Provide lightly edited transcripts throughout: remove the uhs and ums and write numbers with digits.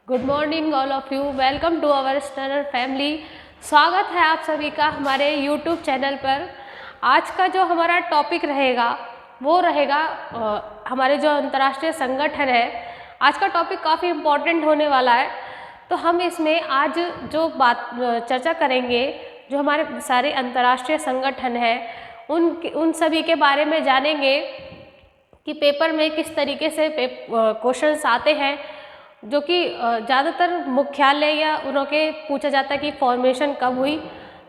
Good morning all of you, welcome to our stunner family. स्वागत है आप सभी का हमारे यूट्यूब चैनल पर। आज का जो हमारा टॉपिक रहेगा वो रहेगा हमारे जो अंतर्राष्ट्रीय संगठन है। आज का टॉपिक काफ़ी इम्पोर्टेंट होने वाला है, तो हम इसमें आज जो बात चर्चा करेंगे, जो हमारे सारे अंतर्राष्ट्रीय संगठन है उन सभी के बारे में जानेंगे कि पेपर में किस तरीके से क्वेश्चंस आते हैं, जो कि ज़्यादातर मुख्यालय या उनके पूछा जाता है कि फॉर्मेशन कब हुई।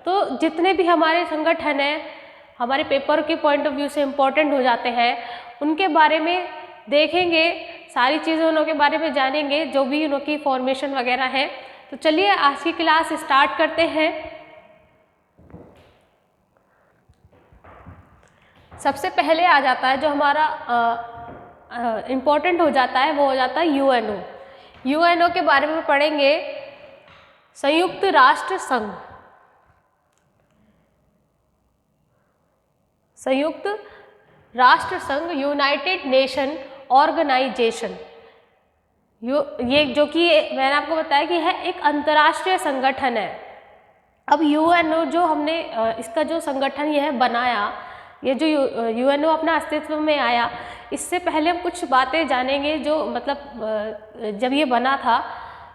तो जितने भी हमारे संगठन हैं हमारे पेपर के पॉइंट ऑफ व्यू से इम्पोर्टेंट हो जाते हैं, उनके बारे में देखेंगे, सारी चीज़ें उनके बारे में जानेंगे, जो भी उनकी फॉर्मेशन वगैरह है। तो चलिए आज की क्लास स्टार्ट करते हैं। सबसे पहले आ जाता है जो हमारा इम्पोर्टेंट हो जाता है, वो हो जाता है यूएनओ। यूएनओ के बारे में पढ़ेंगे। संयुक्त राष्ट्र संघ, संयुक्त राष्ट्र संघ, यूनाइटेड नेशन ऑर्गेनाइजेशन। ये जो कि मैंने आपको बताया कि है एक अंतर्राष्ट्रीय संगठन है। अब यूएनओ जो हमने इसका जो संगठन यह बनाया, ये जो यूएनओ अपना अस्तित्व में आया, इससे पहले हम कुछ बातें जानेंगे। जो मतलब जब ये बना था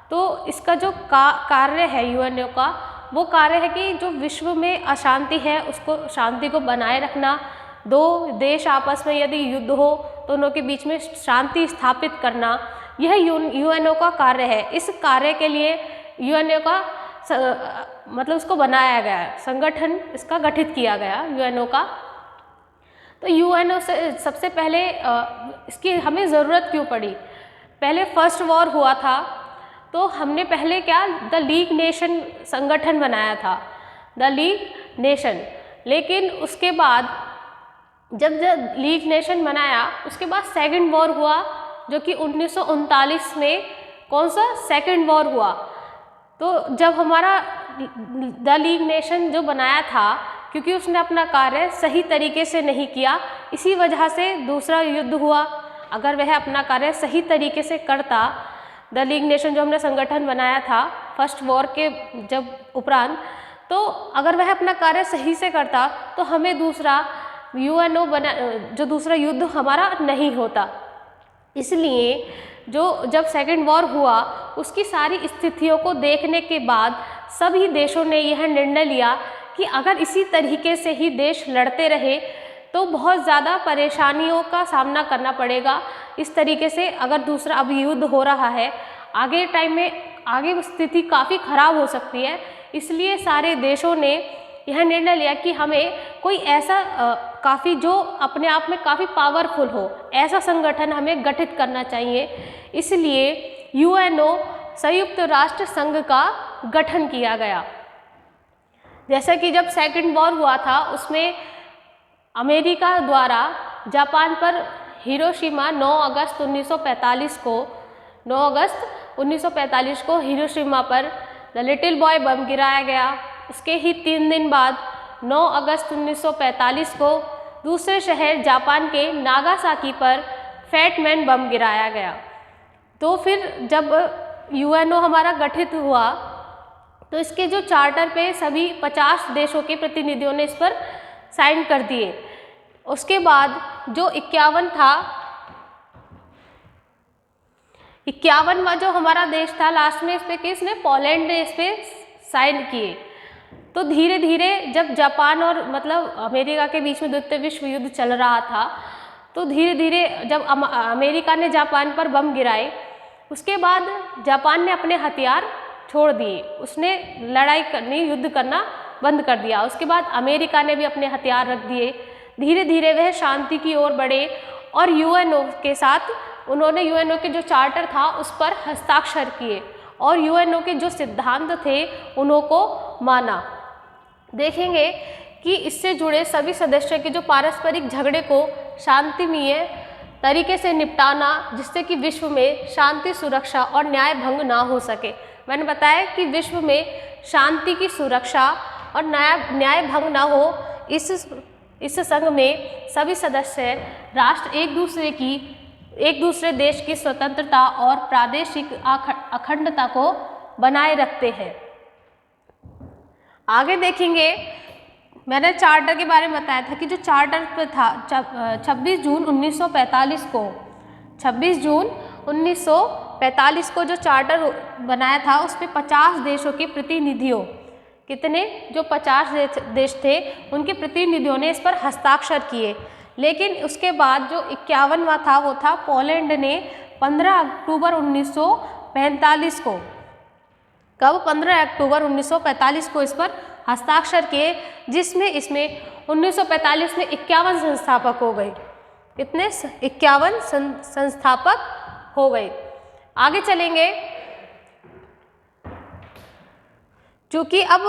तो इसका जो कार्य है यूएनओ का, वो कार्य है कि जो विश्व में अशांति है उसको, शांति को बनाए रखना। दो देश आपस में यदि युद्ध हो तो उनके बीच में शांति स्थापित करना, यह यूएनओ का कार्य है। इस कार्य के लिए यूएनओ का मतलब उसको बनाया गया है, संगठन इसका गठित किया गया यूएनओ का। तो यूएनओ से सबसे पहले इसकी हमें ज़रूरत क्यों पड़ी? पहले फर्स्ट वॉर हुआ था तो हमने पहले क्या, द लीग नेशन संगठन बनाया था, द लीग नेशन। लेकिन उसके बाद जब लीग नेशन बनाया, उसके बाद सेकंड वॉर हुआ, जो कि 1939 में कौन सा सेकंड वॉर हुआ। तो जब हमारा द लीग नेशन जो बनाया था, क्योंकि उसने अपना कार्य सही तरीके से नहीं किया, इसी वजह से दूसरा युद्ध हुआ। अगर वह अपना कार्य सही तरीके से करता, द लीग नेशन जो हमने संगठन बनाया था फर्स्ट वॉर के जब उपरांत, तो अगर वह अपना कार्य सही से करता तो हमें दूसरा यूएनओ बना, जो दूसरा युद्ध हमारा नहीं होता। इसलिए जब सेकेंड वॉर हुआ, उसकी सारी स्थितियों को देखने के बाद सभी देशों ने यह निर्णय लिया कि अगर इसी तरीके से ही देश लड़ते रहे तो बहुत ज़्यादा परेशानियों का सामना करना पड़ेगा। इस तरीके से अगर दूसरा अब युद्ध हो रहा है, आगे टाइम में आगे स्थिति काफ़ी ख़राब हो सकती है। इसलिए सारे देशों ने यह निर्णय लिया कि हमें कोई ऐसा काफ़ी जो अपने आप में काफ़ी पावरफुल हो, ऐसा संगठन हमें गठित करना चाहिए। इसलिए यूएनओ संयुक्त राष्ट्र संघ का गठन किया गया। जैसे कि जब सेकंड वॉर हुआ था, उसमें अमेरिका द्वारा जापान पर हिरोशिमा 9 अगस्त 1945 को हिरोशिमा पर द लिटिल बॉय बम गिराया गया। उसके ही 3 दिन बाद 9 अगस्त 1945 को दूसरे शहर जापान के नागासाकी पर फैट मैन बम गिराया गया। तो फिर जब यूएनओ हमारा गठित हुआ तो इसके जो चार्टर पे सभी 50 देशों के प्रतिनिधियों ने इस पर साइन कर दिए। उसके बाद जो 51 था, 51वां जो हमारा देश था, लास्ट में इस पे किसने, पोलैंड ने इस पे साइन किए। तो धीरे धीरे जब जापान और मतलब अमेरिका के बीच में द्वितीय विश्व युद्ध चल रहा था, तो धीरे धीरे जब अमेरिका ने जापान पर बम गिराए, उसके बाद जापान ने अपने हथियार छोड़ दिए, उसने लड़ाई करनी, युद्ध करना बंद कर दिया। उसके बाद अमेरिका ने भी अपने हथियार रख दिए। धीरे धीरे वह शांति की ओर बढ़े और यूएनओ के साथ उन्होंने यूएनओ के जो चार्टर था उस पर हस्ताक्षर किए और यूएनओ के जो सिद्धांत थे उन्हों को माना। देखेंगे कि इससे जुड़े सभी सदस्यों के जो पारस्परिक झगड़े को शांतिमय तरीके से निपटाना, जिससे कि विश्व में शांति, सुरक्षा और न्याय भंग ना हो सके। मैंने बताया कि विश्व में शांति की सुरक्षा और न्याय भंग ना हो, इस संघ में सभी सदस्य राष्ट्र एक दूसरे की एक दूसरे देश की स्वतंत्रता और प्रादेशिक अखंडता को बनाए रखते हैं। आगे देखेंगे, मैंने चार्टर के बारे में बताया था कि जो चार्टर पे था 26 जून 1945 को 26 जून 1945 को जो चार्टर बनाया था उस पर 50 देशों के प्रतिनिधियों, कितने, जो 50 देश थे उनके प्रतिनिधियों ने इस पर हस्ताक्षर किए। लेकिन उसके बाद जो 51वां था वो था पोलैंड ने 15 अक्टूबर 1945 को, कब, 15 अक्टूबर 1945 को इस पर हस्ताक्षर किए, जिसमें इसमें 1945 में 51 संस्थापक हो गए। कितने, 51 संस्थापक हो गए। आगे चलेंगे, चूंकि अब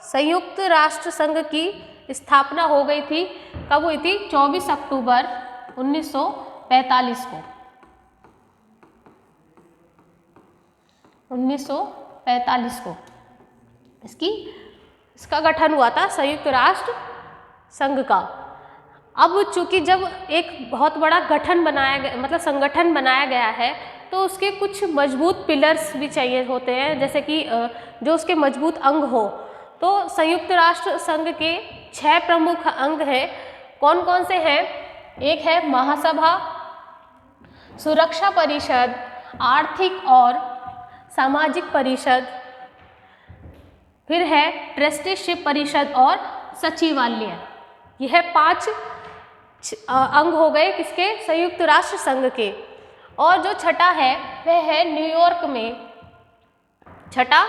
संयुक्त राष्ट्र संघ की स्थापना हो गई थी, कब हुई थी, 24 अक्टूबर 1945 को, 1945 को इसका गठन हुआ था संयुक्त राष्ट्र संघ का। अब चूंकि जब एक बहुत बड़ा गठन बनाया गया, मतलब संगठन बनाया गया है, तो उसके कुछ मजबूत पिलर्स भी चाहिए होते हैं, जैसे कि जो उसके मजबूत अंग हो। तो संयुक्त राष्ट्र संघ के 6 प्रमुख अंग हैं। कौन कौन से हैं? एक है महासभा, सुरक्षा परिषद, आर्थिक और सामाजिक परिषद, फिर है ट्रस्टीशिप परिषद और सचिवालय। यह 5 अंग हो गए किसके? संयुक्त राष्ट्र संघ के। और जो छठा है वह है न्यूयॉर्क में, छठा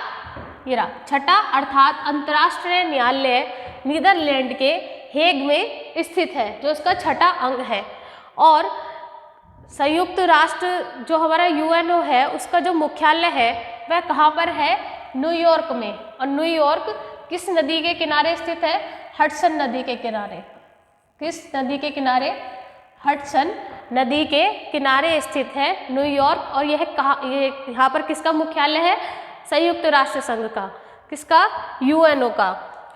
अर्थात अंतर्राष्ट्रीय न्यायालय नीदरलैंड के हेग में स्थित है, जो इसका छठा अंग है। और संयुक्त राष्ट्र जो हमारा यूएनओ है उसका जो मुख्यालय है वह कहाँ पर है? न्यूयॉर्क में। और न्यूयॉर्क किस नदी के किनारे स्थित है? हडसन नदी के किनारे। किस नदी के किनारे? हडसन नदी के किनारे स्थित है न्यूयॉर्क। और यह यहाँ पर किसका मुख्यालय है? संयुक्त राष्ट्र संघ का। किसका? यूएनओ का।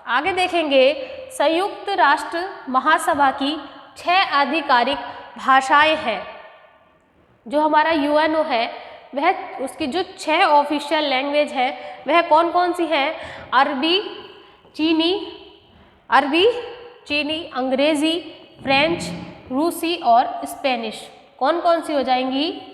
आगे देखेंगे, संयुक्त राष्ट्र महासभा की 6 आधिकारिक भाषाएं हैं। जो हमारा यूएनओ है वह उसकी जो 6 ऑफिशियल लैंग्वेज है वह कौन कौन सी हैं? अरबी, चीनी, अंग्रेज़ी, फ्रेंच, रूसी और स्पेनिश। कौन कौन सी हो जाएंगी?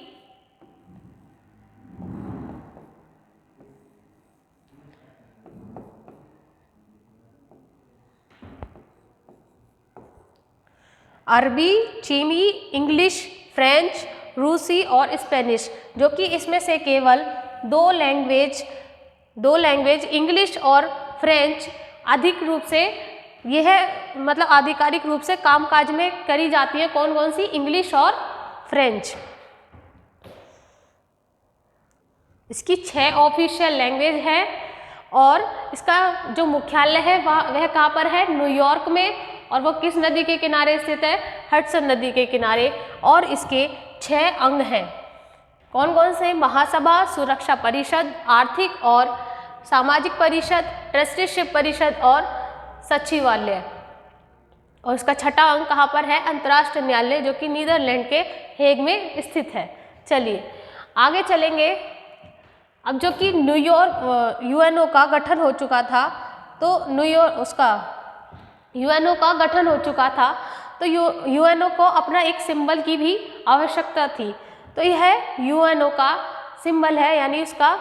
अरबी, चीनी, इंग्लिश, फ्रेंच, रूसी और स्पेनिश, जो कि इसमें से केवल 2 लैंग्वेज इंग्लिश और फ्रेंच अधिक रूप से मतलब आधिकारिक रूप से कामकाज में करी जाती है। कौन कौन सी? इंग्लिश और फ्रेंच। इसकी 6 ऑफिशियल लैंग्वेज है। और इसका जो मुख्यालय है वह कहाँ पर है? न्यूयॉर्क में। और वो किस नदी के किनारे स्थित है? हडसन नदी के किनारे। और इसके 6 अंग हैं। कौन कौन से? महासभा, सुरक्षा परिषद, आर्थिक और सामाजिक परिषद, ट्रस्टीशिप परिषद और सचिवालय। और इसका छठा अंग कहाँ पर है? अंतर्राष्ट्रीय न्यायालय, जो कि नीदरलैंड के हेग में स्थित है। चलिए आगे चलेंगे। अब जो कि न्यूयॉर्क यूएनओ का गठन हो चुका था, तो यूएनओ का गठन हो चुका था, तो यूएनओ को अपना एक सिंबल की भी आवश्यकता थी। तो यह यूएनओ का सिंबल है, यानी उसका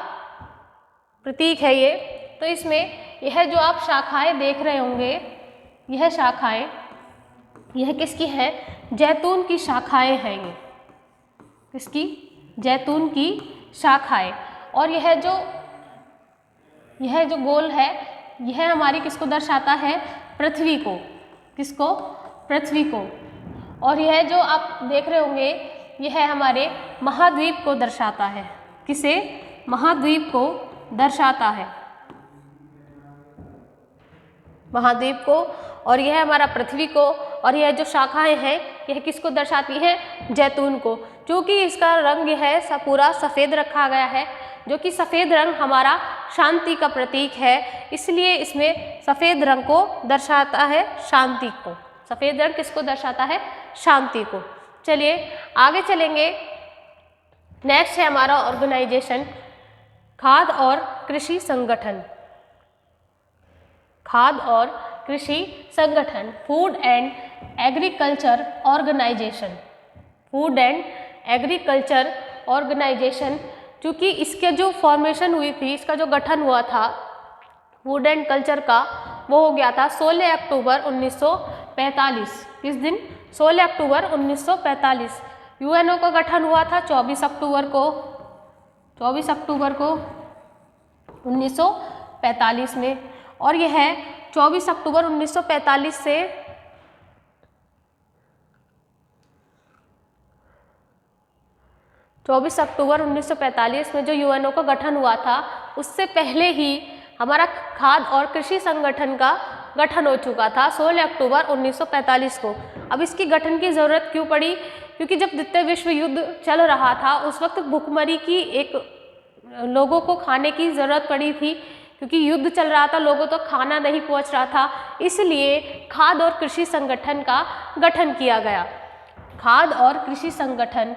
प्रतीक है ये। तो इसमें यह जो आप शाखाएं देख रहे होंगे, यह शाखाएं, यह किसकी है? जैतून की शाखाएं हैं ये। किसकी? जैतून की शाखाएं। और यह जो गोल है यह हमारी किसको दर्शाता है? पृथ्वी को। किसको? पृथ्वी को। और यह जो आप देख रहे होंगे यह हमारे महाद्वीप को दर्शाता है। किसे? महाद्वीप को दर्शाता है, महाद्वीप को। और यह हमारा पृथ्वी को। और यह जो शाखाएं हैं यह किसको दर्शाती है? जैतून को। क्योंकि इसका रंग है पूरा सफ़ेद रखा गया है, जो कि सफ़ेद रंग हमारा शांति का प्रतीक है, इसलिए इसमें सफ़ेद रंग को दर्शाता है शांति को। सफ़ेद रंग किसको दर्शाता है? शांति को। चलिए आगे चलेंगे। नेक्स्ट है हमारा ऑर्गेनाइजेशन खाद्य और कृषि संगठन। खाद्य और कृषि संगठन, food and agriculture organisation. Food and agriculture organisation, क्योंकि इसके जो फॉर्मेशन हुई थी, इसका जो गठन हुआ था फूड एंड कल्चर का, वो हो गया था 16 अक्टूबर 1945। किस दिन? 16 अक्टूबर 1945। यूएनओ का गठन हुआ था 24 अक्टूबर को 1945 में, और यह 24 अक्टूबर 1945 से 24 अक्टूबर 1945 में जो यूएनओ का गठन हुआ था, उससे पहले ही हमारा खाद्य और कृषि संगठन का गठन हो चुका था 16 अक्टूबर 1945 को। अब इसकी गठन की ज़रूरत क्यों पड़ी? क्योंकि जब द्वितीय विश्व युद्ध चल रहा था उस वक्त भुखमरी की लोगों को खाने की ज़रूरत पड़ी थी, क्योंकि युद्ध चल रहा था, लोगों तक खाना नहीं पहुंच रहा था, इसलिए खाद्य और कृषि संगठन का गठन किया गया। खाद्य और कृषि संगठन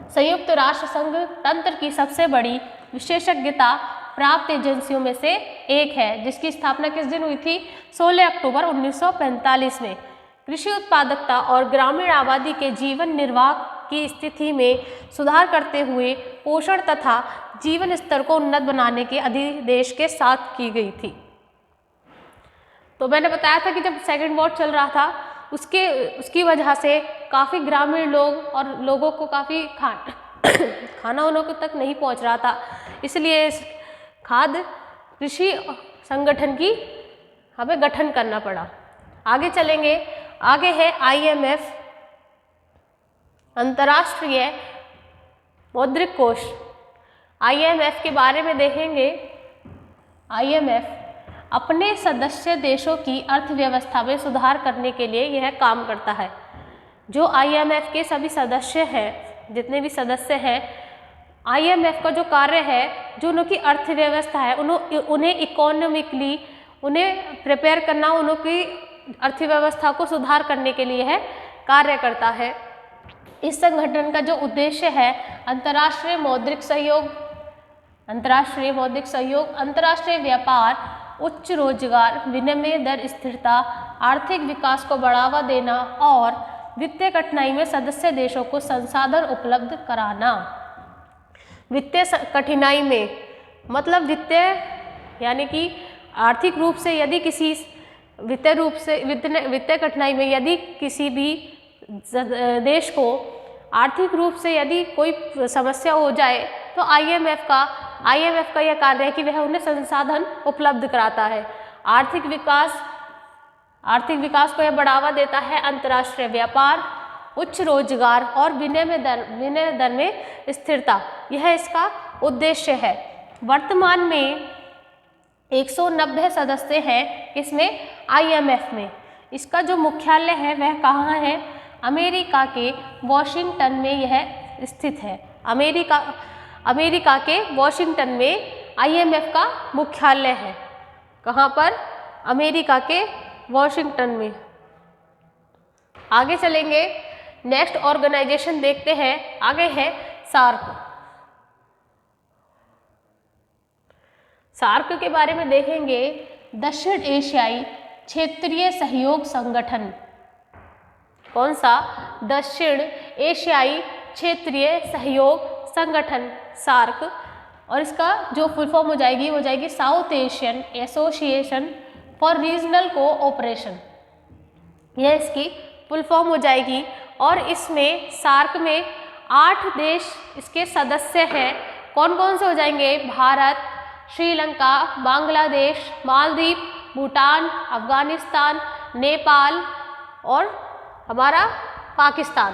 संयुक्त राष्ट्र संघ तंत्र की सबसे बड़ी विशेषज्ञता प्राप्त एजेंसियों में से एक है, जिसकी स्थापना किस दिन हुई थी? 16 अक्टूबर 1945 में। कृषि उत्पादकता और ग्रामीण आबादी के जीवन निर्वाह की स्थिति में सुधार करते हुए पोषण तथा जीवन स्तर को उन्नत बनाने के अधिदेश के साथ की गई थी। तो मैंने बताया था कि जब सेकेंड वॉर चल रहा था उसकी वजह से काफ़ी ग्रामीण लोग और लोगों को काफ़ी खाना उन्हों तक नहीं पहुंच रहा था, इसलिए इस खाद्य कृषि संगठन की हमें गठन करना पड़ा। आगे चलेंगे। आगे है IMF, अंतर्राष्ट्रीय मौद्रिक कोष। IMF के बारे में देखेंगे। IMF अपने सदस्य देशों की अर्थव्यवस्था में सुधार करने के लिए यह काम करता है। जो IMF के सभी सदस्य हैं, जितने भी सदस्य हैं, IMF का जो कार्य है, जो उनकी अर्थव्यवस्था है, उन्हें इकोनॉमिकली उन्हें प्रिपेयर करना, उनकी अर्थव्यवस्था को सुधार करने के लिए है कार्य करता है। इस संगठन का जो उद्देश्य है अंतर्राष्ट्रीय मौद्रिक सहयोग, अंतर्राष्ट्रीय व्यापार, उच्च रोजगार, विनिमय दर स्थिरता, आर्थिक विकास को बढ़ावा देना और वित्तीय कठिनाई में सदस्य देशों को संसाधन उपलब्ध कराना। वित्तीय कठिनाई में मतलब वित्तीय यानी कि आर्थिक रूप से यदि किसी वित्तीय कठिनाई में यदि किसी भी देश को आर्थिक रूप से यदि कोई समस्या हो जाए तो IMF का यह कार्य है कि वह उन्हें संसाधन उपलब्ध कराता है। आर्थिक विकास को यह बढ़ावा देता है। अंतर्राष्ट्रीय व्यापार, उच्च रोजगार और विनिमय दर में स्थिरता, यह इसका उद्देश्य है। वर्तमान में 190 सदस्य हैं इसमें IMF में। इसका जो मुख्यालय है वह कहाँ है? अमेरिका के वॉशिंगटन में यह स्थित है। अमेरिका के वॉशिंगटन में IMF का मुख्यालय है। कहाँ पर? अमेरिका के वॉशिंगटन में। आगे चलेंगे। नेक्स्ट ऑर्गेनाइजेशन देखते हैं। आगे है सार्क। सार्क के बारे में देखेंगे। दक्षिण एशियाई क्षेत्रीय सहयोग संगठन। कौन सा? दक्षिण एशियाई क्षेत्रीय सहयोग संगठन, सार्क। और इसका जो फुल फॉर्म हो जाएगी south Asian association for regional cooperation, यह इसकी फुल फॉर्म हो जाएगी। और इसमें सार्क में 8 देश इसके सदस्य हैं। कौन कौन से हो जाएंगे? भारत, श्रीलंका, बांग्लादेश, मालदीव, भूटान, अफगानिस्तान, नेपाल और हमारा पाकिस्तान।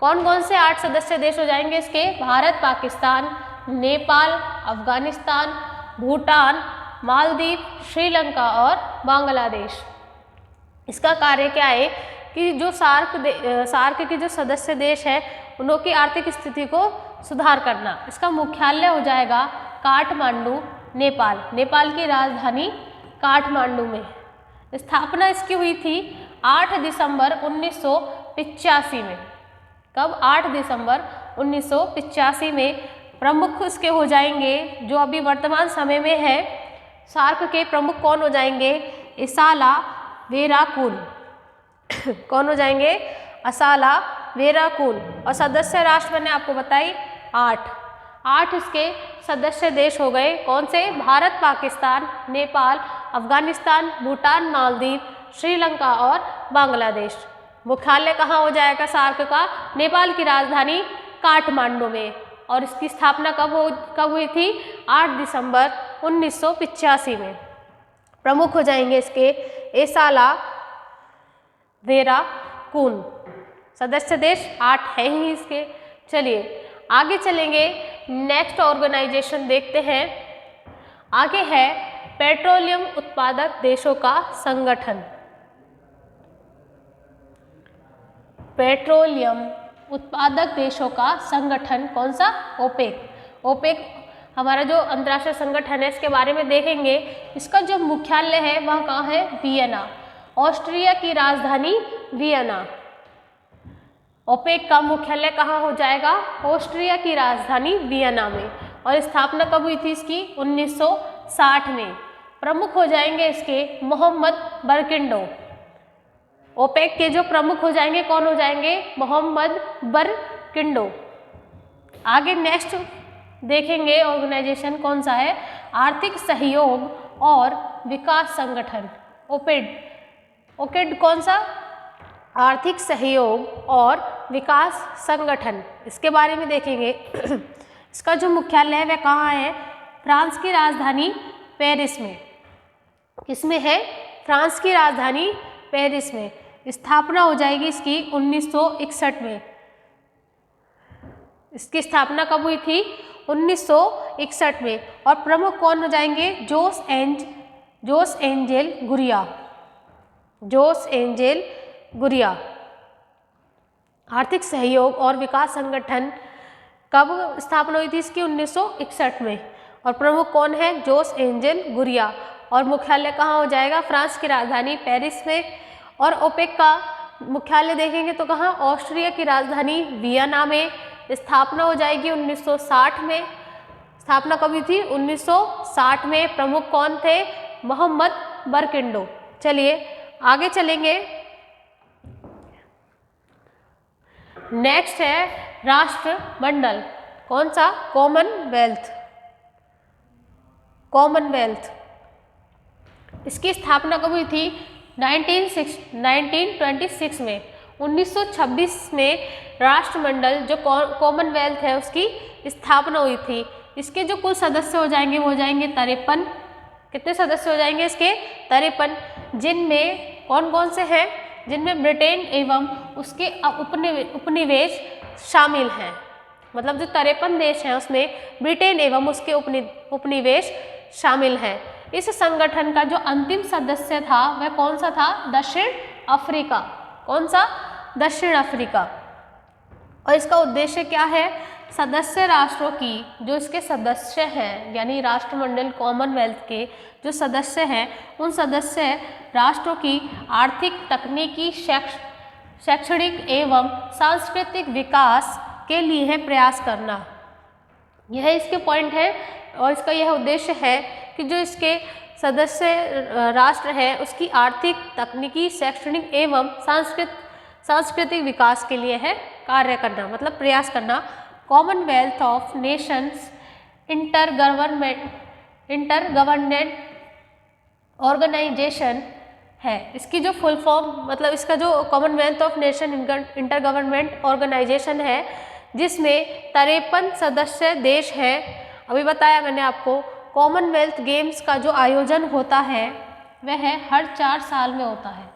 कौन कौन से 8 सदस्य देश हो जाएंगे इसके? भारत, पाकिस्तान, नेपाल, अफगानिस्तान, भूटान, मालदीव, श्रीलंका और बांग्लादेश। इसका कार्य क्या है कि जो सार्क के जो सदस्य देश हैं उनकी आर्थिक स्थिति को सुधार करना। इसका मुख्यालय हो जाएगा काठमांडू, नेपाल की राजधानी काठमांडू में। स्थापना इसकी हुई थी 8 दिसंबर 1985 में। कब? 8 दिसंबर 1985 में प्रमुख उसके हो जाएंगे, जो अभी वर्तमान समय में है सार्क के प्रमुख कौन हो जाएंगे? इसाला वेराकुन। कौन हो जाएंगे? असाला वेराकुन। और सदस्य राष्ट्र मैंने आपको बताई 8 इसके सदस्य देश हो गए। कौन से? भारत, पाकिस्तान, नेपाल, अफगानिस्तान, भूटान, मालदीव, श्रीलंका और बांग्लादेश। मुख्यालय कहाँ हो जाएगा सार्क का? नेपाल की राजधानी काठमांडू में। और इसकी स्थापना कब हुई थी? 8 दिसंबर 1985 में। प्रमुख हो जाएंगे इसके एसाला वेराकुन। सदस्य देश 8 है ही इसके। चलिए आगे चलेंगे, नेक्स्ट ऑर्गेनाइजेशन देखते हैं। आगे है पेट्रोलियम उत्पादक देशों का संगठन। पेट्रोलियम उत्पादक देशों का संगठन कौन सा? ओपेक। ओपेक हमारा जो अंतर्राष्ट्रीय संगठन है, इसके बारे में देखेंगे। इसका जो मुख्यालय है वह कहाँ है? वियना। ऑस्ट्रिया की राजधानी वियना। ओपेक का मुख्यालय कहाँ हो जाएगा? ऑस्ट्रिया की राजधानी वियना में। और स्थापना कब हुई थी इसकी? 1960 में। प्रमुख हो जाएंगे इसके मोहम्मद बरकिंडो। ओपेक के जो प्रमुख हो जाएंगे कौन हो जाएंगे? मोहम्मद बरकिंडो। आगे नेक्स्ट देखेंगे ऑर्गेनाइजेशन कौन सा है? आर्थिक सहयोग और विकास संगठन, ओपेड। ओपेड कौन सा? आर्थिक सहयोग और विकास संगठन। इसके बारे में देखेंगे। इसका जो मुख्यालय है वह कहाँ है? फ्रांस की राजधानी पेरिस में। किसमें है? फ्रांस की राजधानी पेरिस में। स्थापना हो जाएगी इसकी 1961 में। इसकी स्थापना कब हुई थी? 1961 में। और प्रमुख कौन हो जाएंगे? जोस एंजेल गुरिया। जोस एंजेल गुरिया। आर्थिक सहयोग और विकास संगठन कब स्थापना हुई थी इसकी? 1961 में। और प्रमुख कौन है? जोस एंजेल गुरिया। और मुख्यालय कहाँ हो जाएगा? फ्रांस की राजधानी पेरिस में। और ओपेक का मुख्यालय देखेंगे तो कहाँ? ऑस्ट्रिया की राजधानी वियना में। स्थापना हो जाएगी 1960 में। स्थापना कब हुई थी? 1960 में। प्रमुख कौन थे? मोहम्मद बरकिंडो। चलिए आगे चलेंगे। नेक्स्ट है राष्ट्रमंडल। कौन सा? कॉमनवेल्थ। कॉमनवेल्थ। इसकी स्थापना कब हुई थी? 1926 में। 1926 में राष्ट्रमंडल जो कॉमनवेल्थ है उसकी स्थापना हुई थी। इसके जो कुल सदस्य हो जाएंगे वो हो जाएंगे 53। कितने सदस्य हो जाएंगे इसके? 53। जिनमें कौन कौन से हैं? जिनमें ब्रिटेन एवं उसके उपनिवेश शामिल हैं। मतलब जो 53 देश हैं उसमें ब्रिटेन एवं उसके उपनिवेश शामिल हैं। इस संगठन का जो अंतिम सदस्य था वह कौन सा था? दक्षिण अफ्रीका। कौन सा? दक्षिण अफ्रीका। और इसका उद्देश्य क्या है? सदस्य राष्ट्रों की जो इसके सदस्य हैं, यानी राष्ट्रमंडल कॉमनवेल्थ के जो सदस्य हैं, उन सदस्य राष्ट्रों की आर्थिक, तकनीकी, शैक्षणिक एवं सांस्कृतिक विकास के लिए प्रयास करना, यह इसके पॉइंट है। और इसका यह उद्देश्य है कि जो इसके सदस्य राष्ट्र है उसकी आर्थिक, तकनीकी, शैक्षणिक एवं सांस्कृतिक विकास के लिए है कार्य करना, मतलब प्रयास करना। कॉमनवेल्थ ऑफ नेशंस इंटरगवर्नमेंट ऑर्गेनाइजेशन है। इसकी जो फुल फॉर्म, मतलब इसका जो कॉमनवेल्थ ऑफ नेशन इंटरगवर्नमेंट ऑर्गेनाइजेशन है, जिसमें 53 सदस्य देश हैं। अभी बताया मैंने आपको, कॉमनवेल्थ गेम्स का जो आयोजन होता है वह हर 4 साल में होता है।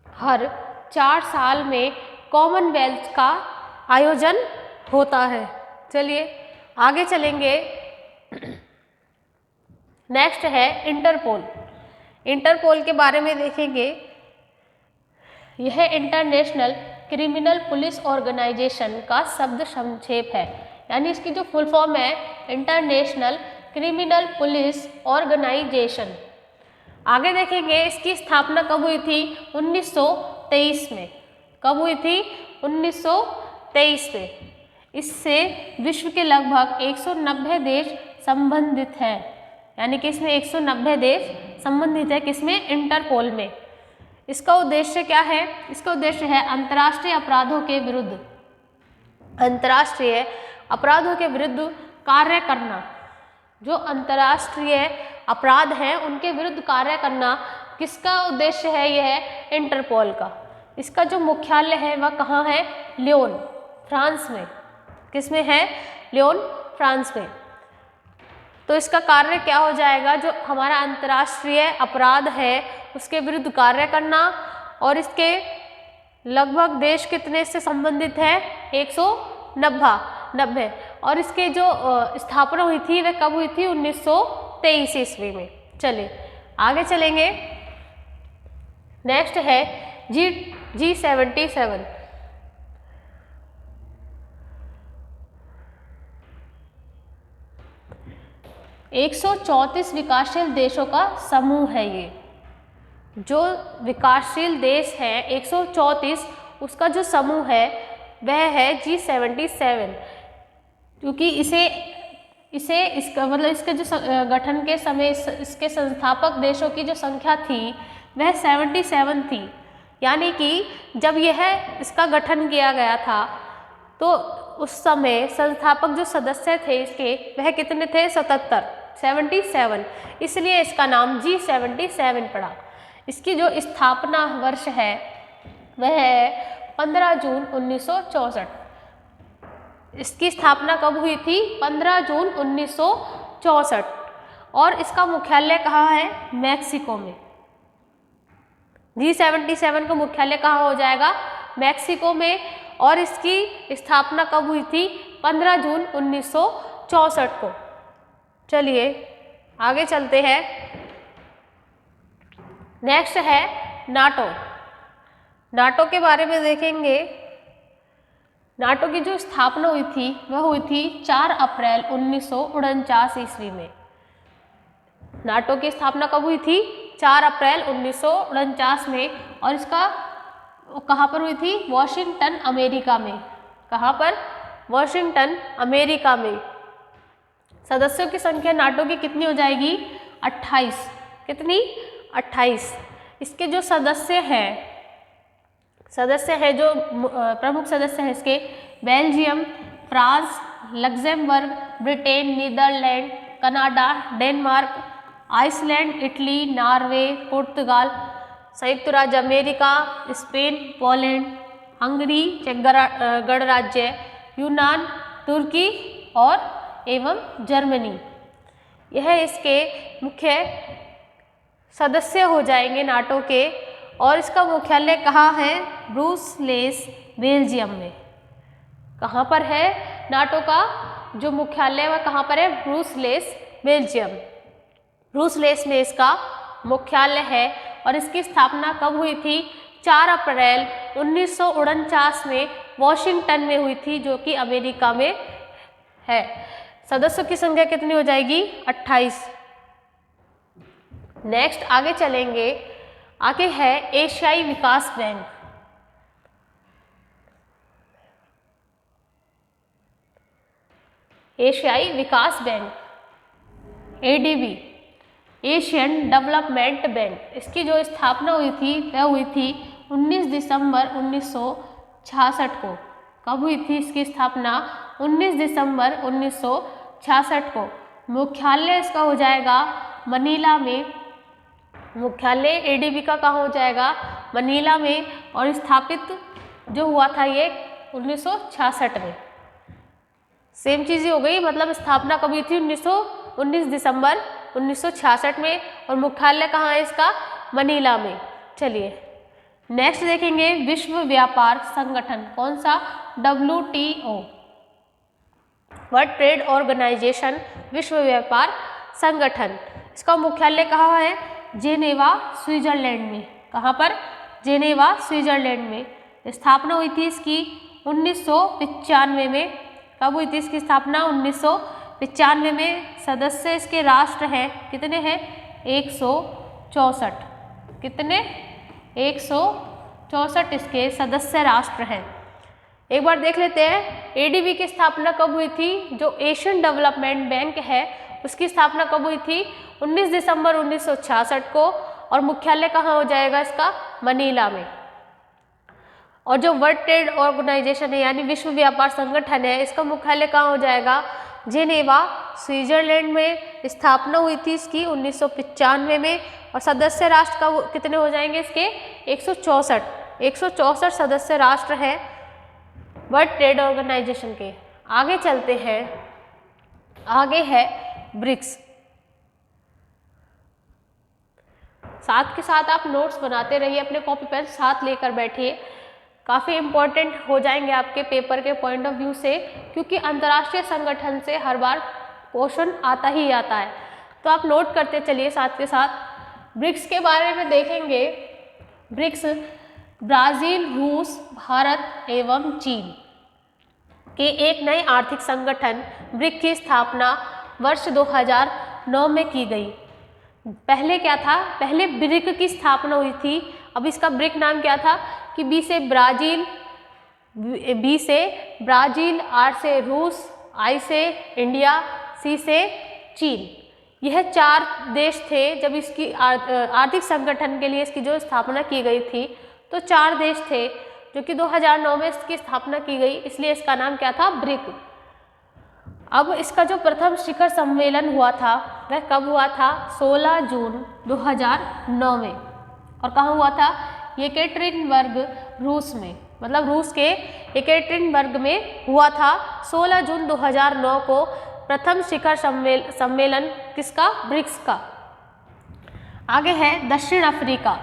हर 4 साल में कॉमनवेल्थ का आयोजन होता है। चलिए आगे चलेंगे। नेक्स्ट है इंटरपोल। इंटरपोल के बारे में देखेंगे। यह इंटरनेशनल क्रिमिनल पुलिस ऑर्गेनाइजेशन का शब्द संक्षेप है, यानी इसकी जो फुल फॉर्म है इंटरनेशनल क्रिमिनल पुलिस ऑर्गेनाइजेशन। आगे देखेंगे इसकी स्थापना कब हुई थी? 1923 में। कब हुई थी? 1923 में। इससे विश्व के लगभग 190 देश संबंधित हैं, यानी कि इसमें 190 देश संबंधित है किसमें? इंटरपोल में। इसका उद्देश्य क्या है? इसका उद्देश्य है अंतर्राष्ट्रीय अपराधों के विरुद्ध, अंतर्राष्ट्रीय अपराधों के विरुद्ध कार्य करना। जो अंतर्राष्ट्रीय अपराध हैं उनके विरुद्ध कार्य करना किसका उद्देश्य है? यह है इंटरपोल का। इसका जो मुख्यालय है वह कहाँ है? लियोन, फ्रांस में। किसमें है? लियोन, फ्रांस में। तो इसका कार्य क्या हो जाएगा? जो हमारा अंतर्राष्ट्रीय अपराध है उसके विरुद्ध कार्य करना। और इसके लगभग देश कितने से संबंधित है? 190। और इसके जो स्थापना हुई थी वह कब हुई थी? 1923 ईस्वी में। चलिए आगे चलेंगे। नेक्स्ट है G77। 134 विकासशील देशों का समूह है ये। जो विकासशील देश है 134, उसका जो समूह है वह है G77। क्योंकि इसका मतलब इसके जो गठन के समय इसके संस्थापक देशों की जो संख्या थी वह 77 थी। यानी कि जब यह इसका गठन किया गया था तो उस समय संस्थापक जो सदस्य थे इसके वह कितने थे? 77। इसलिए इसका नाम G77 पड़ा। इसकी जो स्थापना वर्ष है वह है 15 जून 1964। इसकी स्थापना कब हुई थी? 15 जून 1964। और इसका मुख्यालय कहाँ है? मैक्सिको में। G77 का मुख्यालय कहाँ हो जाएगा? मैक्सिको में। और इसकी स्थापना कब हुई थी? 15 जून 1964 को। चलिए आगे चलते हैं। नेक्स्ट है नाटो। नाटो के बारे में देखेंगे। नाटो की जो स्थापना हुई थी वह हुई थी 4 अप्रैल 1949 ईस्वी में। नाटो की स्थापना कब हुई थी? 4 अप्रैल 1949 में। और इसका कहाँ पर हुई थी? वॉशिंगटन, अमेरिका में। कहाँ पर? वॉशिंगटन, अमेरिका में। सदस्यों की संख्या नाटो की कितनी हो जाएगी? 28। कितनी? 28। इसके जो सदस्य हैं जो प्रमुख सदस्य हैं इसके Belgium, France, Luxembourg, Britain, Netherlands, Canada, Denmark, Iceland, Italy, Norway, पुर्तगाल, संयुक्त राज्य अमेरिका, स्पेन, पोलैंड, हंगरी, चेक गणराज्य, यूनान, तुर्की और एवं जर्मनी। यह इसके मुख्य सदस्य हो जाएंगे नाटो के। और इसका मुख्यालय कहाँ है? ब्रुसेल्स, बेल्जियम में। कहाँ पर है नाटो का जो मुख्यालय? वह कहाँ पर है? Brussels, Belgium. ब्रुसेल्स में इसका मुख्यालय है। और इसकी स्थापना कब हुई थी? 4 अप्रैल 1949 में वॉशिंगटन में हुई थी, जो कि अमेरिका में है। सदस्यों की संख्या कितनी हो जाएगी? 28। नेक्स्ट आगे चलेंगे। आगे है एशियाई विकास बैंक। एशियाई विकास bank, ADB, Asian Development Bank. इसकी जो स्थापना हुई थी वह हुई थी 19 दिसंबर 1966 को। कब हुई थी इसकी स्थापना? 19 दिसंबर 1966 को। मुख्यालय इसका हो जाएगा मनीला में। मुख्यालय ADB का कहाँ हो जाएगा? मनीला में। और स्थापित जो हुआ था ये 1966 में। सेम चीज़ ही हो गई, मतलब स्थापना कब हुई थी? 19 दिसंबर 1966 में। और मुख्यालय कहाँ है इसका? मनीला में। चलिए नेक्स्ट देखेंगे विश्व व्यापार संगठन। कौन सा? WTO, वर्ल्ड ट्रेड ऑर्गेनाइजेशन, विश्व व्यापार संगठन। इसका मुख्यालय कहाँ है? जेनेवा, स्विट्जरलैंड में। कहाँ पर? जेनेवा, स्विट्जरलैंड में। स्थापना हुई थी इसकी 1995 में। कब हुई थी इसकी स्थापना? 1995 में। सदस्य इसके राष्ट्र हैं कितने हैं? 164। कितने? 64 इसके सदस्य राष्ट्र हैं। एक बार देख लेते हैं एडीबी की स्थापना कब हुई थी। जो एशियन डेवलपमेंट बैंक है उसकी स्थापना कब हुई थी? 19 दिसंबर 1966 को। और मुख्यालय कहाँ हो जाएगा इसका? मनीला में। और जो वर्ल्ड ट्रेड ऑर्गेनाइजेशन है यानी विश्व व्यापार संगठन है, इसका मुख्यालय कहाँ हो जाएगा? जेनेवा, स्विट्जरलैंड में स्थापना हुई थी इसकी 1995 में। और सदस्य राष्ट्र का कितने हो जाएंगे इसके? 164 सदस्य राष्ट्र हैं वर्ल्ड ट्रेड ऑर्गेनाइजेशन के। आगे चलते हैं, आगे है ब्रिक्स। साथ के साथ आप नोट्स बनाते रहिए, अपने कॉपी पेन साथ लेकर बैठिए, काफ़ी इम्पोर्टेंट हो जाएंगे आपके पेपर के पॉइंट ऑफ व्यू से, क्योंकि अंतर्राष्ट्रीय संगठन से हर बार क्वेश्चन आता ही आता है। तो आप नोट करते चलिए साथ के साथ। ब्रिक्स के बारे में देखेंगे। ब्रिक्स ब्राज़ील, रूस, भारत एवं चीन के एक नए आर्थिक संगठन ब्रिक्स की स्थापना वर्ष 2009 में की गई। पहले क्या था? पहले ब्रिक की स्थापना हुई थी। अब इसका ब्रिक नाम क्या था कि बी से ब्राज़ील, आर से रूस, आई से इंडिया, सी से चीन। यह 4 देश थे जब इसकी आर्थिक संगठन के लिए इसकी जो स्थापना की गई थी। तो 4 देश थे जो कि 2009 में इसकी स्थापना की गई, इसलिए इसका नाम क्या था? ब्रिक। अब इसका जो प्रथम शिखर सम्मेलन हुआ था वह कब हुआ था? 16 जून 2009 में। और कहाँ हुआ था? येकेटेरिनबर्ग, रूस में, मतलब रूस के येकेटेरिनबर्ग में हुआ था 16 जून 2009 को प्रथम शिखर सम्मेलन किसका? ब्रिक्स का। आगे है दक्षिण अफ्रीका।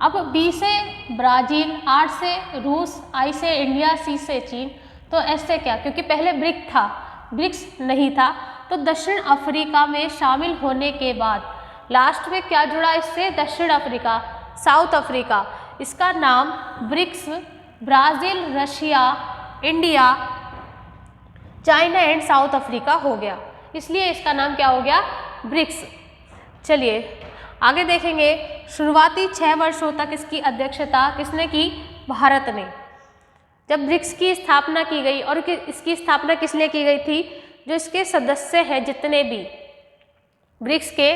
अब बी से ब्राज़ील, आर से रूस, आई से इंडिया, सी से चीन। तो ऐसे क्या? क्योंकि पहले ब्रिक था, ब्रिक्स नहीं था, तो दक्षिण अफ्रीका में शामिल होने के बाद लास्ट में क्या जुड़ा इससे? दक्षिण अफ्रीका, साउथ अफ्रीका। इसका नाम BRICS Brazil, Russia, India, China and South Africa हो गया, इसलिए इसका नाम क्या हो गया? ब्रिक्स। चलिए आगे देखेंगे। शुरुआती 6 वर्षों तक इसकी अध्यक्षता किसने की? भारत ने। जब ब्रिक्स की स्थापना की गई, और इसकी स्थापना किस लिए की गई थी? जो इसके सदस्य हैं, जितने भी ब्रिक्स के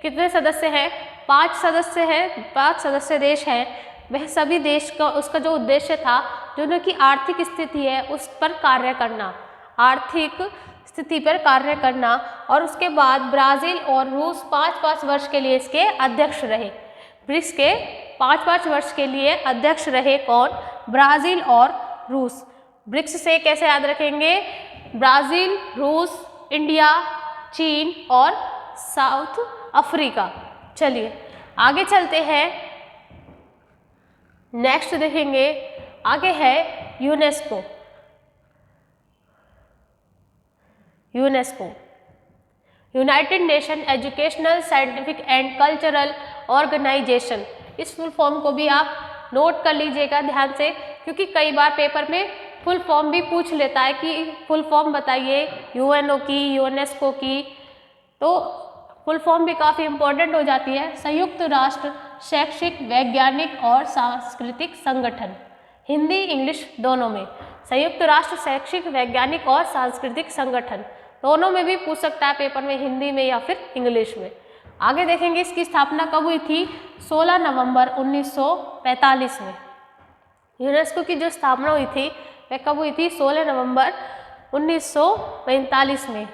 कितने सदस्य हैं? 5 सदस्य हैं, 5 सदस्य देश हैं। वह सभी देश का उसका जो उद्देश्य था, जो उनकी आर्थिक स्थिति है उस पर कार्य करना, आर्थिक स्थिति पर कार्य करना। और उसके बाद ब्राज़ील और रूस 5-5 वर्ष के लिए इसके अध्यक्ष रहे। ब्रिक्स के 5-5 वर्ष के लिए अध्यक्ष रहे कौन? ब्राज़ील और रूस। ब्रिक्स से कैसे याद रखेंगे? ब्राज़ील, रूस, इंडिया, चीन और साउथ अफ्रीका। चलिए आगे चलते हैं, नेक्स्ट देखेंगे। आगे है UNESCO. UNESCO United Nation educational, scientific and cultural organisation. इस फुल फॉर्म को भी आप नोट कर लीजिएगा ध्यान से, क्योंकि कई बार पेपर में फुल फॉर्म भी पूछ लेता है कि फुल फॉर्म बताइए यूएनओ की, यूनेस्को की। तो फुल फॉर्म भी काफ़ी इम्पोर्टेंट हो जाती है। संयुक्त राष्ट्र शैक्षिक, वैज्ञानिक और सांस्कृतिक संगठन, हिंदी इंग्लिश दोनों में। संयुक्त राष्ट्र शैक्षिक, वैज्ञानिक और सांस्कृतिक संगठन, दोनों में भी पूछ सकता है पेपर में, हिंदी में या फिर इंग्लिश में। आगे देखेंगे इसकी स्थापना कब हुई थी? 16 नवंबर 1945 में। यूनेस्को की जो स्थापना हुई थी वह कब हुई थी? 16 नवंबर 1945 में।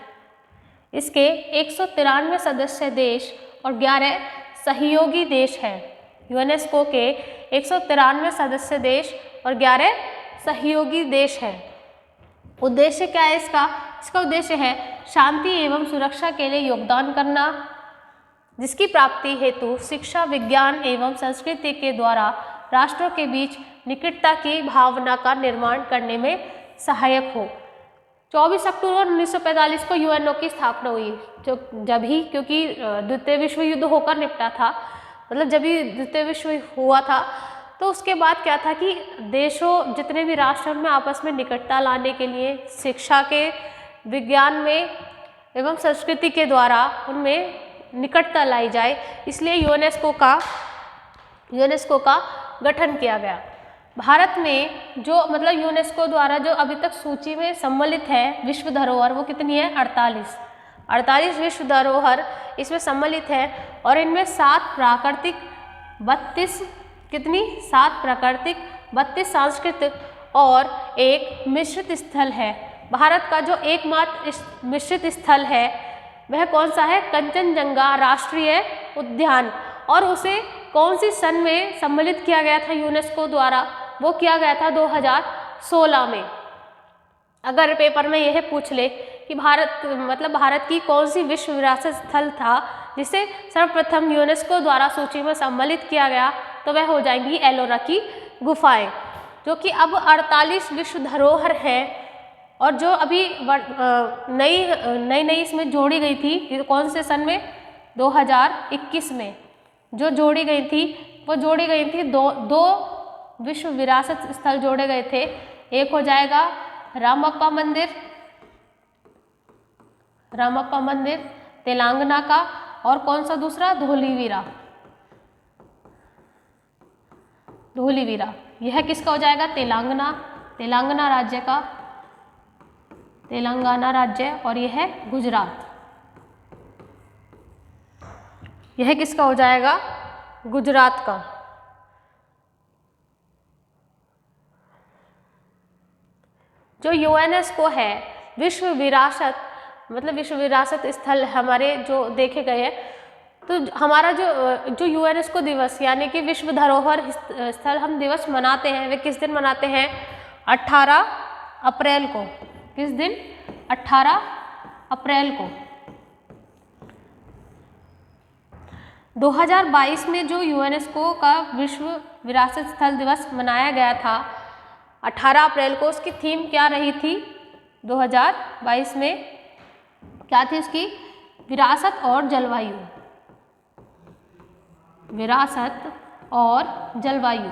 इसके 193 सदस्य देश और 11 सहयोगी देश हैं। यूनेस्को के 193 सदस्य देश और 11 सहयोगी देश हैं। उद्देश्य क्या है इसका? इसका उद्देश्य है शांति एवं सुरक्षा के लिए योगदान करना, जिसकी प्राप्ति हेतु शिक्षा, विज्ञान एवं संस्कृति के द्वारा राष्ट्रों के बीच निकटता की भावना का निर्माण करने में सहायक हो। 24 अक्टूबर 1945 को यूएनओ की स्थापना हुई, क्योंकि द्वितीय विश्व युद्ध होकर निपटा था, मतलब जब भी द्वितीय विश्व हुआ था, तो उसके बाद क्या था कि देशों, जितने भी राष्ट्र में आपस में निकटता लाने के लिए शिक्षा के, विज्ञान में एवं संस्कृति के द्वारा उनमें निकटता लाई जाए, इसलिए यूनेस्को का गठन किया गया। भारत में जो मतलब यूनेस्को द्वारा जो अभी तक सूची में सम्मिलित है विश्व धरोहर, वो कितनी है? 48 विश्व धरोहर इसमें सम्मिलित है। और इनमें 7 प्राकृतिक, 32 कितनी? 7 प्राकृतिक, 32 सांस्कृतिक और एक मिश्रित स्थल है। भारत का जो एकमात्र मिश्रित स्थल है वह कौन सा है? कंचनजंगा राष्ट्रीय उद्यान। और उसे कौन सी सन में सम्मिलित किया गया था यूनेस्को द्वारा? वो किया गया था 2016 में। अगर पेपर में यह पूछ ले कि भारत की कौन सी विश्व विरासत स्थल था जिसे सर्वप्रथम यूनेस्को द्वारा सूची में सम्मिलित किया गया, तो वह हो जाएंगी एलोरा की गुफाएं, जो कि अब 48 विश्व धरोहर है। और जो अभी नई इसमें जोड़ी गई थी, कौन से सन में? 2021 में जो जोड़ी गई थी, वो जोड़ी गई थी दो विश्व विरासत स्थल जोड़े गए थे। एक हो जाएगा रामप्पा मंदिर तेलंगाना का, और कौन सा दूसरा? धूलीवीरा। यह किसका हो जाएगा? तेलंगाना राज्य का, तेलंगाना राज्य। और यह है गुजरात, यह किसका हो जाएगा? गुजरात का। जो यूनेस्को है विश्व विरासत स्थल हमारे जो देखे गए हैं, तो हमारा जो यूनेस्को दिवस यानी कि विश्व धरोहर स्थल हम दिवस मनाते हैं, वे किस दिन मनाते हैं? 18 अप्रैल को। किस दिन? 18 अप्रैल को। 2022 में जो यूनेस्को का विश्व विरासत स्थल दिवस मनाया गया था 18 अप्रैल को, उसकी थीम क्या रही थी? 2022 में क्या थी उसकी? विरासत और जलवायु। विरासत और जलवायु।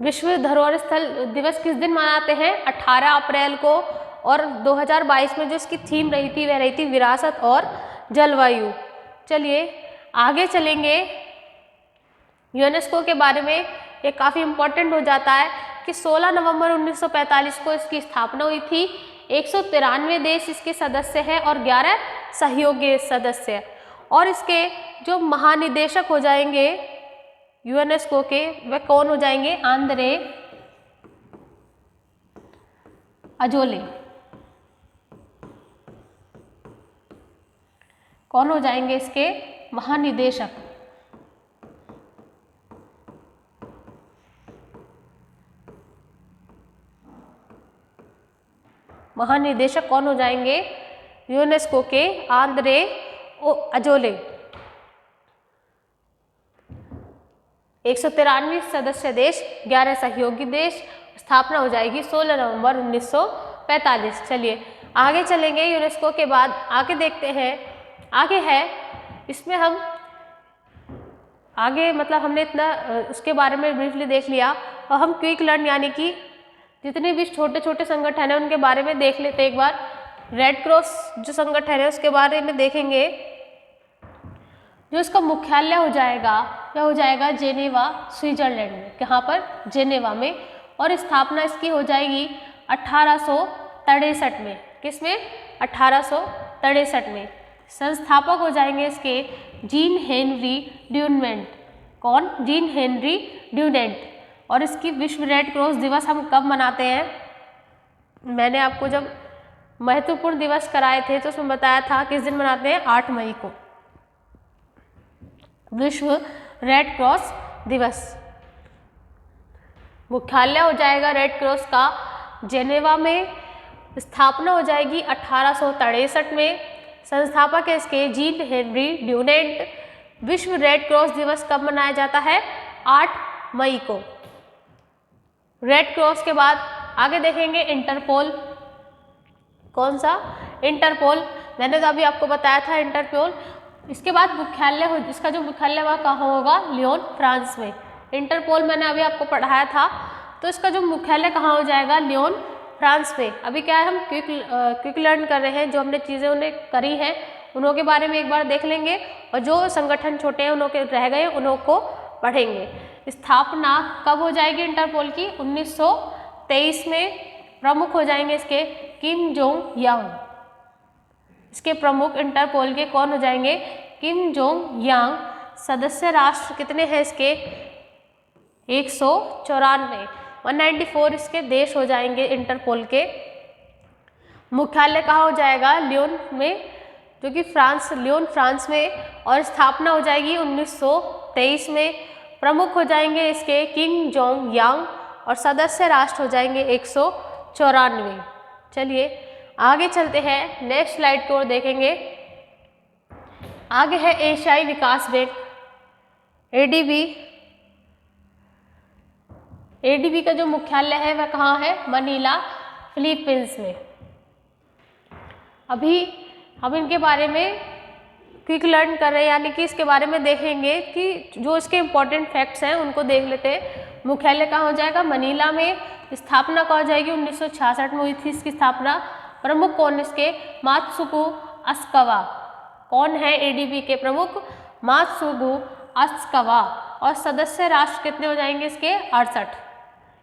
विश्व धरोहर स्थल दिवस किस दिन मनाते हैं? 18 अप्रैल को। और 2022 में जो इसकी थीम रही थी, वह रही थी विरासत और जलवायु। चलिए आगे चलेंगे। यूनेस्को के बारे में ये काफ़ी इम्पोर्टेंट हो जाता है कि 16 नवंबर 1945 को इसकी स्थापना हुई थी। 193 देश इसके सदस्य हैं और 11 सहयोगी सदस्य। और इसके जो महानिदेशक हो जाएंगे यूनेस्को के, वे कौन हो जाएंगे? Andre Azoulay. कौन हो जाएंगे इसके महानिदेशक? महानिदेशक कौन हो जाएंगे? यूनेस्को के आंद्रे अजोले। 193 सदस्य देश, 11 सहयोगी देश। स्थापना हो जाएगी 16 नवंबर 1945। चलिए आगे चलेंगे। यूनेस्को के बाद आगे देखते हैं। आगे है इसमें हम आगे हमने इतना उसके बारे में ब्रीफली देख लिया, और हम क्विक लर्न यानी कि जितने भी छोटे छोटे संगठन हैं उनके बारे में देख लेते हैं एक बार। रेड क्रॉस जो संगठन है उसके बारे में देखेंगे। जो इसका मुख्यालय हो जाएगा वह हो जाएगा जेनेवा, स्विट्जरलैंड में। कहाँ पर? जेनेवा में। और स्थापना इसकी हो जाएगी 1863 में। किसमें? 1863 में। संस्थापक हो जाएंगे इसके जीन हेनरी ड्यूनेंट। कौन? Gene Henry Dunant. और इसकी विश्व रेड क्रॉस दिवस हम कब मनाते हैं? मैंने आपको जब महत्वपूर्ण दिवस कराए थे तो उसमें बताया था किस दिन मनाते हैं? 8 मई को विश्व रेड क्रॉस दिवस। मुख्यालय हो जाएगा रेड क्रॉस का जेनेवा में। स्थापना हो जाएगी 1863 में। संस्थापक है इसके जीन हेनरी ड्यूनेंट। विश्व रेड क्रॉस दिवस कब मनाया जाता है? 8 मई को। रेड क्रॉस के बाद आगे देखेंगे इंटरपोल। कौन सा? इंटरपोल। मैंने तो अभी आपको बताया था इंटरपोल। इसके बाद मुख्यालय इसका जो मुख्यालय वह कहाँ होगा? लियोन, फ्रांस में। इंटरपोल मैंने अभी आपको पढ़ाया था, तो इसका जो मुख्यालय कहाँ हो जाएगा? लियोन, फ्रांस में। अभी क्या है, हम क्विक लर्न कर रहे हैं, जो हमने चीज़ें उन्हें करी हैं उन्हों के बारे में एक बार देख लेंगे, और जो संगठन छोटे हैं उन्हों के रह गए उन्हों को पढ़ेंगे। स्थापना कब हो जाएगी इंटरपोल की? 1923 में। प्रमुख हो जाएंगे इसके किम जोंग यांग। इसके प्रमुख इंटरपोल के कौन हो जाएंगे? किम जोंग यांग। सदस्य राष्ट्र कितने हैं इसके? 194। 194 इसके देश हो जाएंगे इंटरपोल के। मुख्यालय कहाँ हो जाएगा? लियोन में, जो कि लियोन फ्रांस में, और स्थापना हो जाएगी 1923 में। प्रमुख हो जाएंगे इसके किम जोंग यांग, और सदस्य राष्ट्र हो जाएंगे 194। चलिए आगे चलते हैं, नेक्स्ट स्लाइड की ओर देखेंगे। आगे है एशियाई विकास बैंक, एडीबी। एडीबी का जो मुख्यालय है वह कहाँ है? मनीला, फिलीपींस में। अभी हम इनके बारे में क्विक लर्न कर रहे हैं, यानी कि इसके बारे में देखेंगे कि जो इसके इम्पोर्टेंट फैक्ट्स हैं उनको देख लेते हैं। मुख्यालय कहाँ हो जाएगा? मनीला में। स्थापना कहाँ हो जाएगी? 1966 में हुई थी इसकी स्थापना। प्रमुख कौन इसके? मात्सुगु असाकावा। कौन है एडीबी के प्रमुख? मात्सुगु असाकावा। और सदस्य राष्ट्र कितने हो जाएंगे इसके? 68।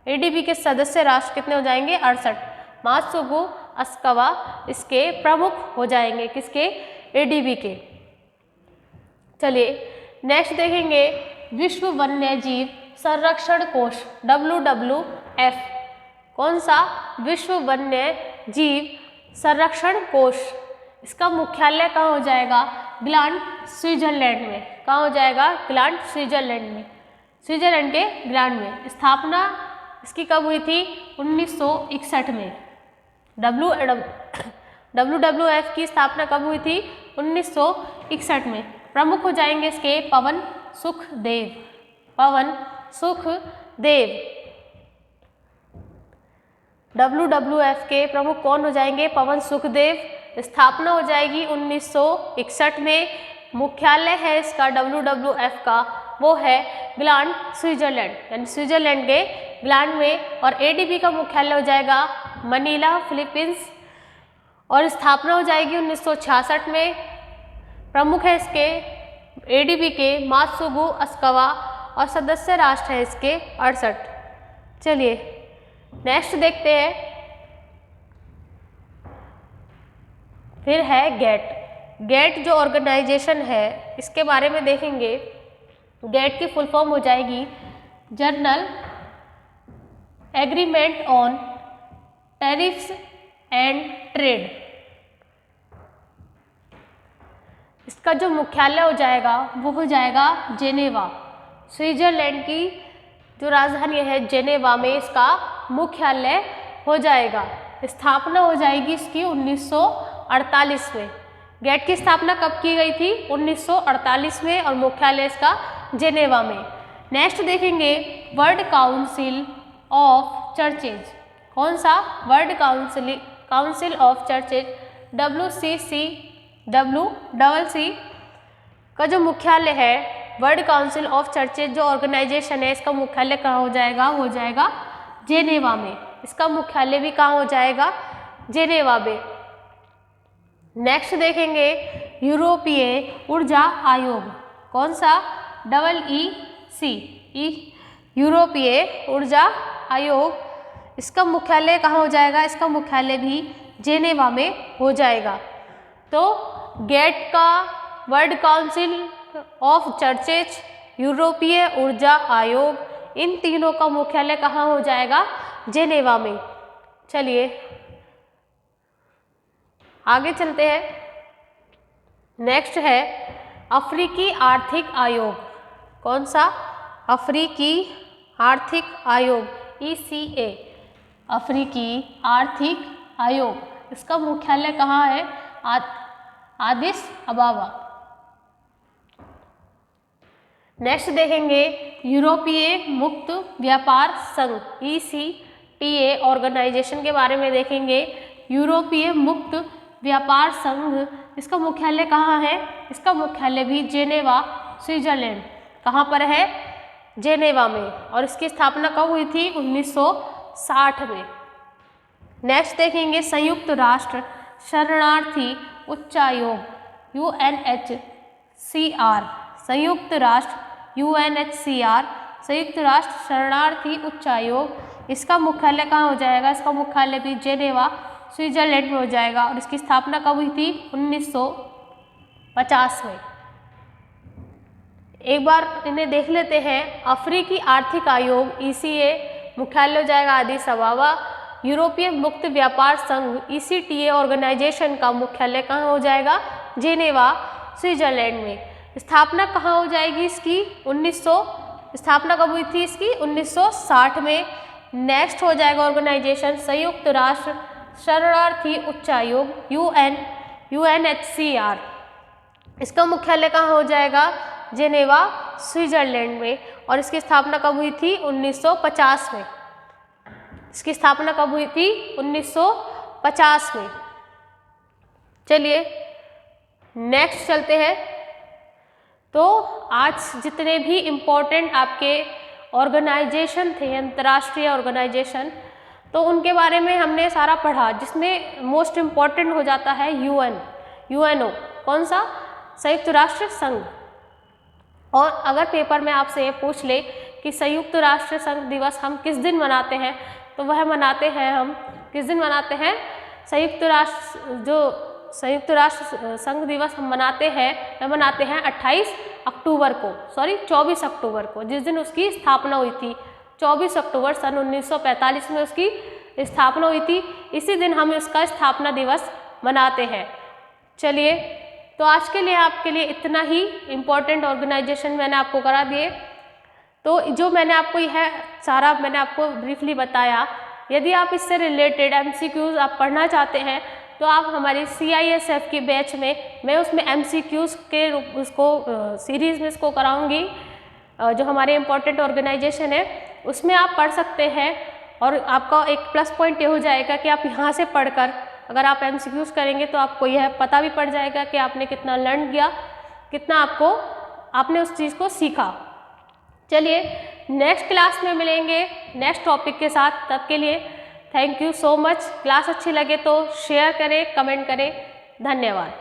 एडीबी के सदस्य राष्ट्र कितने हो जाएंगे? 68। मात्सुगु असाकावा इसके प्रमुख हो जाएंगे, किसके? एडीबी के। चलिए नेक्स्ट देखेंगे, विश्व वन्य जीव संरक्षण कोष, WWF। कौन सा? विश्व वन्य जीव संरक्षण कोष। इसका मुख्यालय कहाँ हो जाएगा? ग्लांड, स्विट्जरलैंड में। कहाँ हो जाएगा? ग्लांड, स्विट्जरलैंड में। स्विट्जरलैंड के ग्लांड में। स्थापना इसकी कब हुई थी? 1961 में। WWF की स्थापना कब हुई थी? 1961 में। प्रमुख हो जाएंगे इसके पवन सुखदेव। पवन सुखदेव। WWF के प्रमुख कौन हो जाएंगे? पवन सुखदेव। स्थापना हो जाएगी 1961 में। मुख्यालय है इसका WWF का, वो है ग्लांड, स्विट्जरलैंड, यानी स्विट्जरलैंड के ग्लांड में। और एडीबी का मुख्यालय हो जाएगा मनीला, फिलीपींस, और स्थापना हो जाएगी 1966 में। प्रमुख है इसके एडीबी के मात्सुगु असाकावा, और सदस्य राष्ट्र है इसके 68। चलिए नेक्स्ट देखते हैं, फिर है गेट। गेट जो ऑर्गेनाइजेशन है इसके बारे में देखेंगे। गेट की फुल फॉर्म हो जाएगी journal agreement on tariffs and trade. इसका जो मुख्यालय हो जाएगा वो हो जाएगा जेनेवा। स्विट्जरलैंड की जो राजधानी है जेनेवा में इसका मुख्यालय हो जाएगा। स्थापना हो जाएगी इसकी 1948 में। गेट की स्थापना कब की गई थी? 1948 में, और मुख्यालय इसका जेनेवा में। नेक्स्ट देखेंगे वर्ल्ड काउंसिल ऑफ चर्चेज। कौन सा? World council of churches, WCC का जो मुख्यालय है, वर्ल्ड काउंसिल ऑफ चर्चेज जो ऑर्गेनाइजेशन है, इसका मुख्यालय कहाँ हो जाएगा? हो जाएगा जेनेवा में। इसका मुख्यालय भी कहाँ हो जाएगा? जेनेवा में। नेक्स्ट देखेंगे यूरोपीय ऊर्जा आयोग। कौन सा? EEC, यूरोपीय ऊर्जा आयोग। इसका मुख्यालय कहाँ हो जाएगा? इसका मुख्यालय भी जेनेवा में हो जाएगा। तो गेट का, वर्ल्ड काउंसिल ऑफ चर्चेज, यूरोपीय ऊर्जा आयोग, इन तीनों का मुख्यालय कहाँ हो जाएगा? जेनेवा में। चलिए आगे चलते हैं। नेक्स्ट है अफ्रीकी आर्थिक आयोग। कौन सा? अफ्रीकी आर्थिक आयोग, ECA, अफ्रीकी आर्थिक आयोग। इसका मुख्यालय कहाँ है? आदिस अबाबा। नेक्स्ट देखेंगे यूरोपीय मुक्त व्यापार संघ, ECTA ऑर्गेनाइजेशन के बारे में देखेंगे। यूरोपीय मुक्त व्यापार संघ, इसका मुख्यालय कहाँ है? इसका मुख्यालय भी जेनेवा, स्विट्जरलैंड। कहाँ पर है? जेनेवा में। और इसकी स्थापना कब हुई थी? 1960 में। नेक्स्ट देखेंगे संयुक्त राष्ट्र शरणार्थी उच्चायोग UNHCR, संयुक्त राष्ट्र UNHCR, संयुक्त राष्ट्र शरणार्थी उच्चायोग। इसका मुख्यालय कहाँ हो जाएगा? इसका मुख्यालय भी जेनेवा स्विट्जरलैंड में हो जाएगा और इसकी स्थापना कब हुई थी? 1950 में। एक बार इन्हें देख लेते हैं। अफ्रीकी आर्थिक आयोग ECA, मुख्यालय हो जाएगा अदीस अबाबा। यूरोपीय मुक्त व्यापार संघ ECTA ऑर्गेनाइजेशन का मुख्यालय कहाँ हो जाएगा? जेनेवा स्विट्जरलैंड में। स्थापना कहाँ हो जाएगी इसकी? स्थापना कब हुई थी इसकी? 1960 में। नेक्स्ट हो जाएगा ऑर्गेनाइजेशन संयुक्त राष्ट्र शरणार्थी उच्चायोग UNHCR। इसका मुख्यालय कहाँ हो जाएगा? जेनेवा स्विट्जरलैंड में। और इसकी स्थापना कब हुई थी? 1950 में। इसकी स्थापना कब हुई थी? 1950 में। चलिए नेक्स्ट चलते हैं। तो आज जितने भी इम्पोर्टेंट आपके ऑर्गेनाइजेशन थे, अंतर्राष्ट्रीय ऑर्गेनाइजेशन, तो उनके बारे में हमने सारा पढ़ा, जिसमें मोस्ट इम्पॉर्टेंट हो जाता है UNO। कौन सा? संयुक्त राष्ट्र संघ। और अगर पेपर में आपसे ये पूछ ले कि संयुक्त राष्ट्र संघ दिवस हम किस दिन मनाते हैं, तो वह मनाते हैं हम किस दिन मनाते हैं? संयुक्त राष्ट्र संघ दिवस हम मनाते हैं 24 अक्टूबर को, जिस दिन उसकी स्थापना हुई थी। 24 अक्टूबर सन 1945 में उसकी स्थापना हुई थी। इसी दिन हम उसका स्थापना दिवस मनाते हैं। चलिए, तो आज के लिए आपके लिए इतना ही इम्पोर्टेंट ऑर्गेनाइजेशन मैंने आपको करा दिए। तो जो मैंने आपको यह सारा मैंने आपको ब्रीफली बताया, यदि आप इससे रिलेटेड MCQs आप पढ़ना चाहते हैं तो आप हमारी CISF की बैच में, मैं उसमें MCQs के उसको सीरीज़ में इसको कराऊंगी, जो हमारे इम्पोर्टेंट ऑर्गेनाइजेशन है उसमें आप पढ़ सकते हैं। और आपका एक प्लस पॉइंट ये हो जाएगा कि आप यहाँ से पढ़कर अगर आप MCQs करेंगे तो आपको यह पता भी पड़ जाएगा कि आपने कितना लर्न किया, कितना आपने उस चीज़ को सीखा। चलिए नेक्स्ट क्लास में मिलेंगे नेक्स्ट टॉपिक के साथ। तब के लिए thank you so much. Class अच्छी लगे तो शेयर करें, कमेंट करें। धन्यवाद।